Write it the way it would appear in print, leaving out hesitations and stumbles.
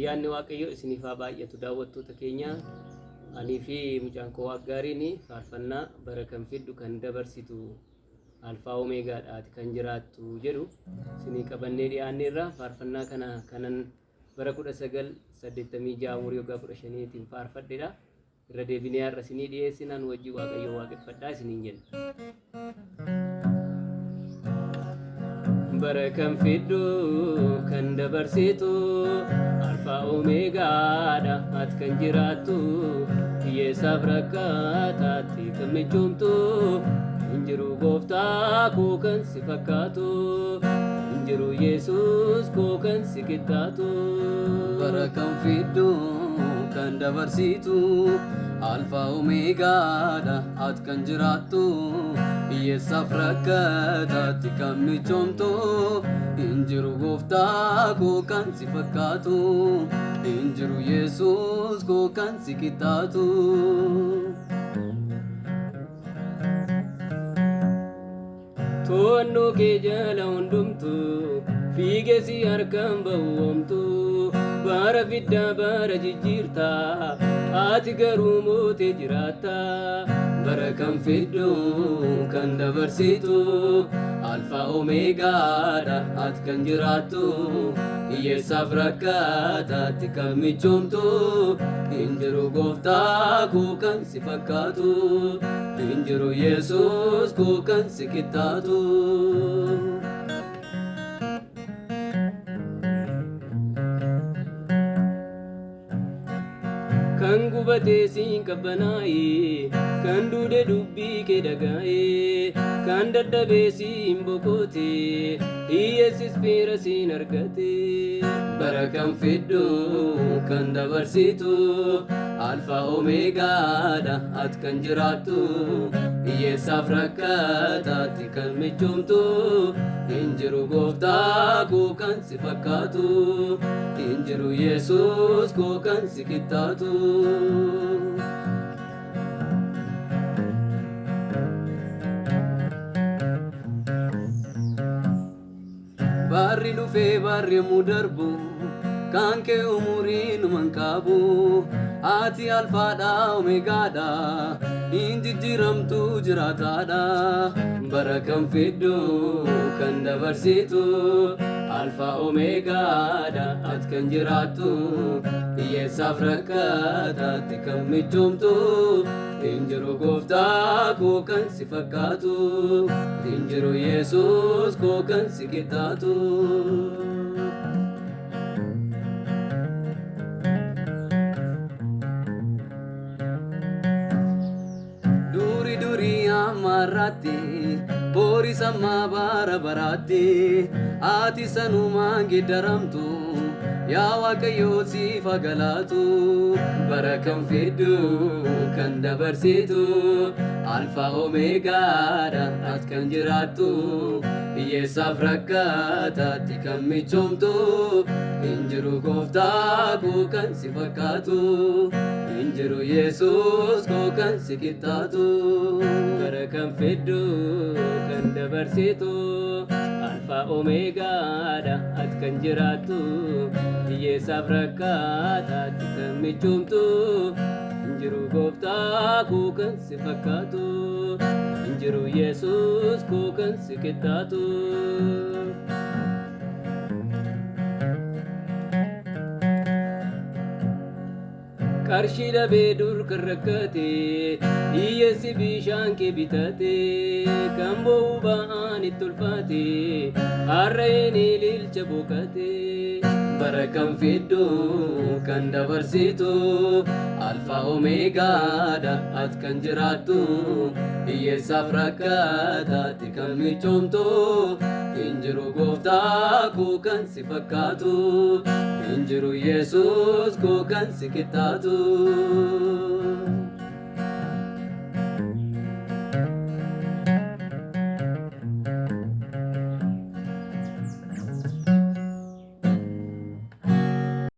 ayyaanni waaqayyo isiniif haa baay'atu daawwattoota keenya. Ani fi mucaan koo Aggaariin faarfannaa bara kan fiddu kan dabarsitu alfaa omeegaadhaati kan jiraattu jedhu isinii qabannee dhiyaanneerra. Faarfannaa kana kanan bara 1986 umurii waggaa 15tiin faarfadheedha. Irra deebinee har'a isinii dhiyeessinaan wajjii waaqayyo waaqeffadhaa isiniin jenna. Bara kan fiddu kan dabarsitu alfaa omeegaadha ati kan jiraattu hiyyeessaaf rakkataatti kan michoomtu injiru gooftaa koo kan si fakkaatu injiru Yesuus koo kan si qixxaatu. Bara kan fiddu kan dabarsitu alfaa omeegaadha ati kan jiraattu hiyyeessaaf rakkataatti kan michoomtu injiru gooftaa koo kan si fakkaatu injiru Yesuus koo kan si qixxaatu. To'annoo kee jala hundumtu fiigeessi harkaan bawwamtu bara fiddaa bara jijjiirtaa ati garuu mootee jiraatta. Bara kan fiddu kan dabarsitu alfaa omeegaadha ati kan jiraattu hiyyeessaaf rakkataatti kan michoomtu injiru gooftaa koo kan si fakkaatu injiru Yesuus koo kan si qixxaatu. Kan gubatee siin qabbanaa'ee kan duude dubbii kee dhaga'ee kan dadhabee siin boqotee hiyyeessis miira siin argatee. Bara kan fiddu kan dabarsitu alfaa omeegaadha ati kan jiraattu hiyyeessaaf rakkataatti kan michoomtu injiru gooftaa koo kan si fakkaatu injiru Yesuus koo kan si qixxaatu. Barri dhufee barri yemmuu darbu kan kee umurii numan qabu ati alfaadha omeegaadha hin jijjiiramtu jiraataadha. Bara kan fiddu kan dabarsitu alfaa omeegaadha ati kan jiraattu hiyyeessaaf rakkataatti kan michoomtu injiru gooftaa koo kan si fakkaatu injiru Yesuus koo kan si qixxaatu. Durii ammarratti boris amma bara baraatti ati sanumaan geeddaramtu yaa waaqayyo siif haa galatu. Bara kan fiddu kan dabarsitu alfaa omeegaadha ati kan jiraattu hiyyeessaaf rakkataatti kan michoomtu injiru gooftaa koo kan si fakkaatu injiru Yesuus koo kan si qixxaatu. Bara kan fiddu kan dabarsitu alfaa omeegaadha ati kan jiraattu hiyyeessaaf rakkataatti kan michoomtu injiru gooftaa koo kan si fakkaatu injiru Yesuus koo kan si qixxaatu. Qarshii dhabee dur kan rakkate hiyyeessi bishaan kee bitate kan boo'u ba'aan itti ulfaate harreen ililcha boqate. Bara kan fiddu kan dabarsitu alfaa omeegaadha ati kan jiraattu hiyyeessaaf rakkataatti kan michoomtu injiru gooftaa koo kan si fakkaatu injiru Yesuus koo kan si qixxaatu.